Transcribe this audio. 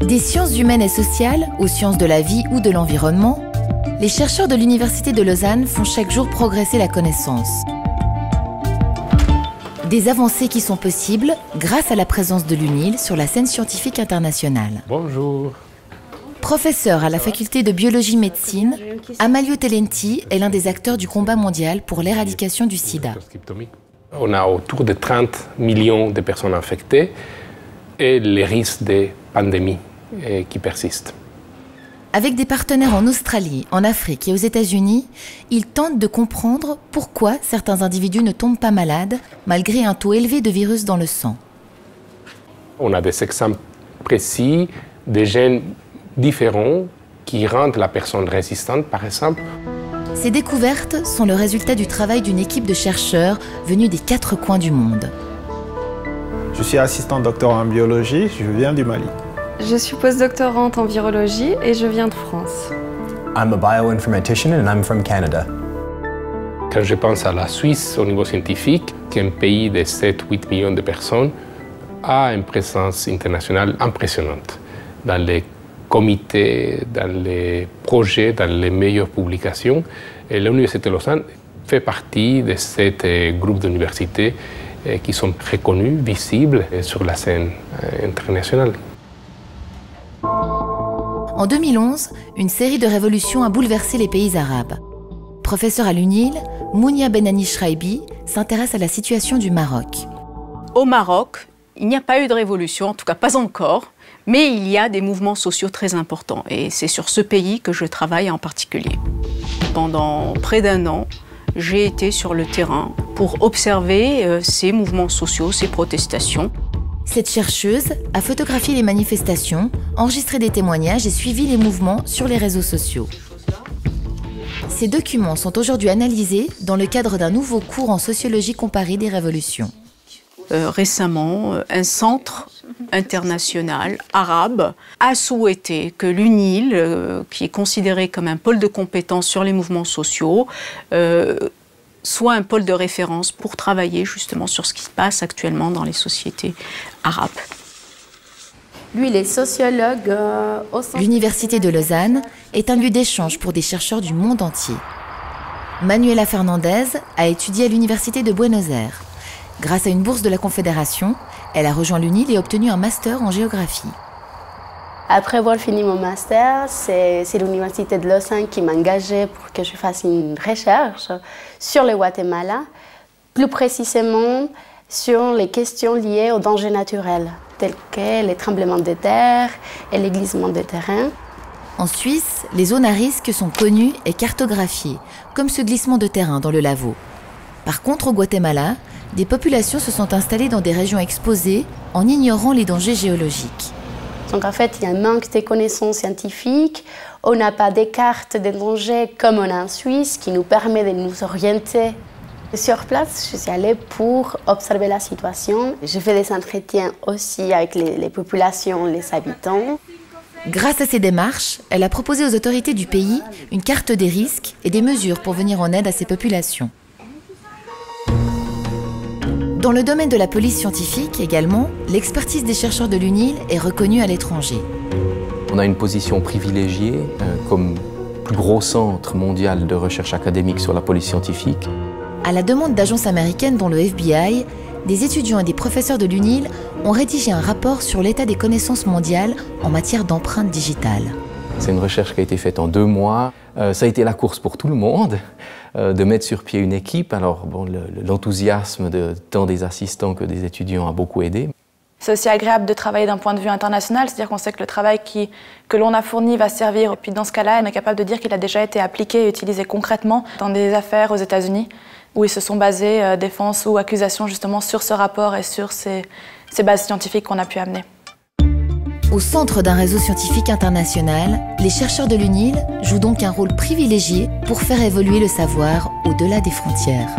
Des sciences humaines et sociales aux sciences de la vie ou de l'environnement, les chercheurs de l'Université de Lausanne font chaque jour progresser la connaissance. Des avancées qui sont possibles grâce à la présence de l'UNIL sur la scène scientifique internationale. Bonjour. Professeur à la faculté de biologie-médecine, Amalio Telenti est l'un des acteurs du combat mondial pour l'éradication du sida. On a autour de 30 millions de personnes infectées et les risques de pandémies qui persistent. Avec des partenaires en Australie, en Afrique et aux États-Unis, ils tentent de comprendre pourquoi certains individus ne tombent pas malades malgré un taux élevé de virus dans le sang. On a des exemples précis des gènes différents qui rendent la personne résistante, par exemple. Ces découvertes sont le résultat du travail d'une équipe de chercheurs venus des 4 coins du monde. Je suis assistant doctorant en biologie, je viens du Mali. Je suis postdoctorante en virologie et je viens de France. I'm a bioinformatician and I'm from Canada. Quand je pense à la Suisse au niveau scientifique, qui est un pays de 7-8 millions de personnes, a une présence internationale impressionnante dans les comités, dans les projets, dans les meilleures publications. Et l'Université de Lausanne fait partie de ce groupe d'universités qui sont reconnues, visibles sur la scène internationale. En 2011, une série de révolutions a bouleversé les pays arabes. Professeur à l'UNIL, Mounia Benani Shraibi s'intéresse à la situation du Maroc. Au Maroc, il n'y a pas eu de révolution, en tout cas pas encore, mais il y a des mouvements sociaux très importants. Et c'est sur ce pays que je travaille en particulier. Pendant près d'1 an, j'ai été sur le terrain pour observer ces mouvements sociaux, ces protestations. Cette chercheuse a photographié les manifestations, enregistré des témoignages et suivi les mouvements sur les réseaux sociaux. Ces documents sont aujourd'hui analysés dans le cadre d'un nouveau cours en sociologie comparée des révolutions. Récemment, un centre international arabe a souhaité que l'UNIL, qui est considéré comme un pôle de compétences sur les mouvements sociaux, soit un pôle de référence pour travailler justement sur ce qui se passe actuellement dans les sociétés arabes. Lui, il est sociologue L'Université de Lausanne est un lieu d'échange pour des chercheurs du monde entier. Manuela Fernandez a étudié à l'Université de Buenos Aires. Grâce à une bourse de la Confédération, elle a rejoint l'UNIL et obtenu un master en géographie. Après avoir fini mon master, c'est l'Université de Lausanne qui m'a engagée pour que je fasse une recherche sur le Guatemala, plus précisément sur les questions liées aux dangers naturels, tels que les tremblements de terre et les glissements de terrain. En Suisse, les zones à risque sont connues et cartographiées, comme ce glissement de terrain dans le Lavaux. Par contre, au Guatemala, des populations se sont installées dans des régions exposées en ignorant les dangers géologiques. Donc en fait, il y a un manque de connaissances scientifiques. On n'a pas des cartes des dangers comme on a en Suisse qui nous permet de nous orienter. Sur place, je suis allée pour observer la situation. J'ai fait des entretiens aussi avec les populations, les habitants. Grâce à ces démarches, elle a proposé aux autorités du pays une carte des risques et des mesures pour venir en aide à ces populations. Dans le domaine de la police scientifique également, l'expertise des chercheurs de l'UNIL est reconnue à l'étranger. On a une position privilégiée comme plus gros centre mondial de recherche académique sur la police scientifique. À la demande d'agences américaines dont le FBI, des étudiants et des professeurs de l'UNIL ont rédigé un rapport sur l'état des connaissances mondiales en matière d'empreintes digitales. C'est une recherche qui a été faite en 2 mois. Ça a été la course pour tout le monde, de mettre sur pied une équipe. Alors, bon, l'enthousiasme de tant des assistants que des étudiants a beaucoup aidé. C'est aussi agréable de travailler d'un point de vue international, c'est-à-dire qu'on sait que le travail que l'on a fourni va servir. Et puis dans ce cas-là, on est capable de dire qu'il a déjà été appliqué et utilisé concrètement dans des affaires aux États-Unis, où ils se sont basés, défense ou accusation, justement sur ce rapport et sur ces bases scientifiques qu'on a pu amener. Au centre d'un réseau scientifique international, les chercheurs de l'UNIL jouent donc un rôle privilégié pour faire évoluer le savoir au-delà des frontières.